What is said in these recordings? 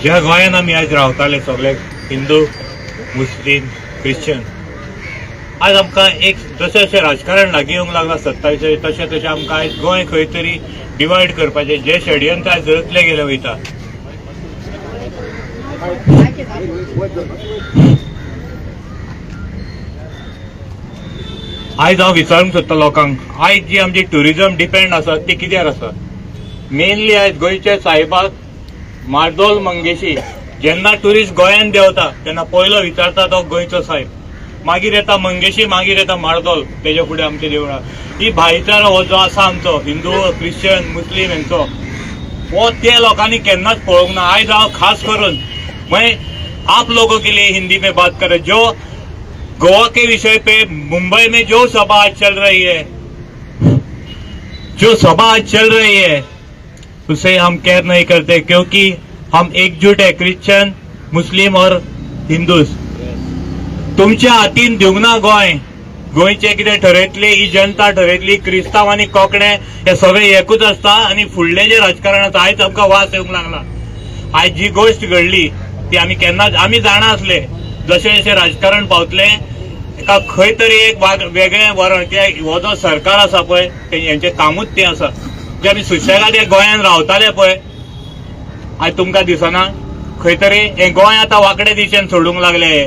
ज्या गोंयांत आमी आयज रावताले सगळे हिंदू मुस्लीम ख्रिश्चन, आज आमकां एक जशें जशें राजकारण लागीं येवंक लागलां सत्तावीस तशें तशें आमकां आयज गोंय खंय तरी डिवायड करपाचें जे षडयंत्र आयज रचले गेले वयता. आयज हांव विचारूंक सोदता लोकांक, आयज जी आमची ट्युरिजम डिपेंड आसा ती कित्यार आसा? मेनली आयज गोंयचे सायबाग मार्दोल मंगेशी जेन्ना ट्युरिस्ट गोंयांत देंवता तेन्ना पयलो विचारता तो गोंयचो सायब, मागीर येता मंगेशी, मागीर येता मार्दोल, तेजे फुडें आमचे देवळां. ही भाईचारो हो जो आसा आमचो हिंदू क्रिश्चन मुस्लीम हेंचो, हो त्या लोकांनी केन्नाच पळोवंक ना. आयज हांव खास करून आप लोगों के लिए हिंदी में बात कर रहे, जो गोवा के विषय पे मुंबई में जो सभा आज चल रही है, जो सभा आज चल रही है उसे हम केयर नहीं करते, क्योंकि हम एकजुट है क्रिश्चन मुस्लिम और हिंदूज. तुमच्या हातीन दिवंक ना गोंय. गोंयचे कितें ठरयतली ही जनता ठरयतली. क्रिस्तांव आनी कोंकणे हे सगळे एकूच आसता आनी फुडले जे राजकारण आसा आयज आमकां वास येवंक लागला. आयज जी गोष्ट घडली ती आमी केन्नाच आमी जाणा आसले. जशें जशें राजकारण पावतले एका खंय तरी एक वेगळें वरण, कित्याक हो जो सरकार आसा पळय हेंचें कामूच तें आसा. जे आमी सुशेगाद हे गोंयांत रावताले पळय, आयज तुमकां दिसना खंय तरी हे गोंय आतां वांकडे दिशेन सोडूंक लागले.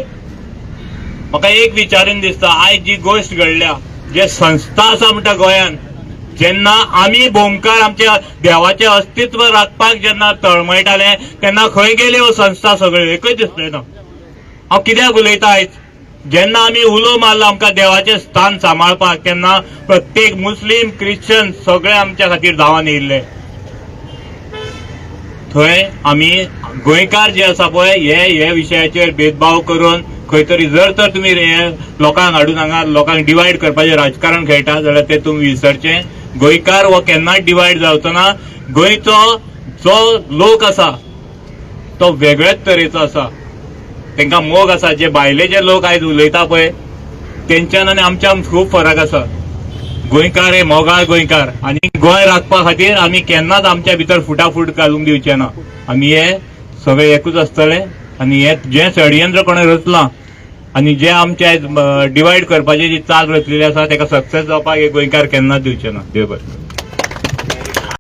म्हाका एक विचारून दिसता, आयज जी गोष्ट घडल्या, जे संस्था आसा म्हणटा गोंयांत, जेन्ना आमी भोमकार आमच्या देवाचें अस्तित्व राखपाक जेन्ना तळमळटाले तेन्ना खंय गेले हो संस्था सगळ्यो? एकूय दिसले ना. हांव कित्याक उलयता आयज? जेन्ना आमी उलो मारलो आमकां देवाचें स्थान सांबाळपाक तेन्ना प्रत्येक मुस्लीम क्रिश्चन सगळे आमच्या खातीर धांवन येयल्ले. थंय आमी गोंयकार जे आसा पळय हे विशयाचेर भेदभाव करून खंय तरी जर तर तुमी लोकांक हाडून हांगा लोकांक डिवायड करपाचें राजकारण खेळटा जाल्यार तें तुमी विसरचें. गोंयकार हो केन्नाच डिवायड जावचो ना. गोंयचो जो लोक आसा तो वेगळेच तरेचो आसा. तांकां मोग आसा. जे भायले जे लोक आयज उलयता पळय तेंच्यान आनी आमच्यान खूब फरक आसा. गोंयकार हे मोगाळ गोंयकार, आनी गोंय राखपा खातीर आमी केन्नाच आमच्या भितर फुटाफूट घालूंक दिवचे ना. आमी हे सगळे एकूच आसतले आनी हे जे षडयंत्र कोणें रचलां आनी जे आमचे आयज डिवायड करपाची जी चाल रचलेली आसा ताका सक्सेस जावपाक हे गोंयकार केन्नाच दिवचे ना. देव बरें.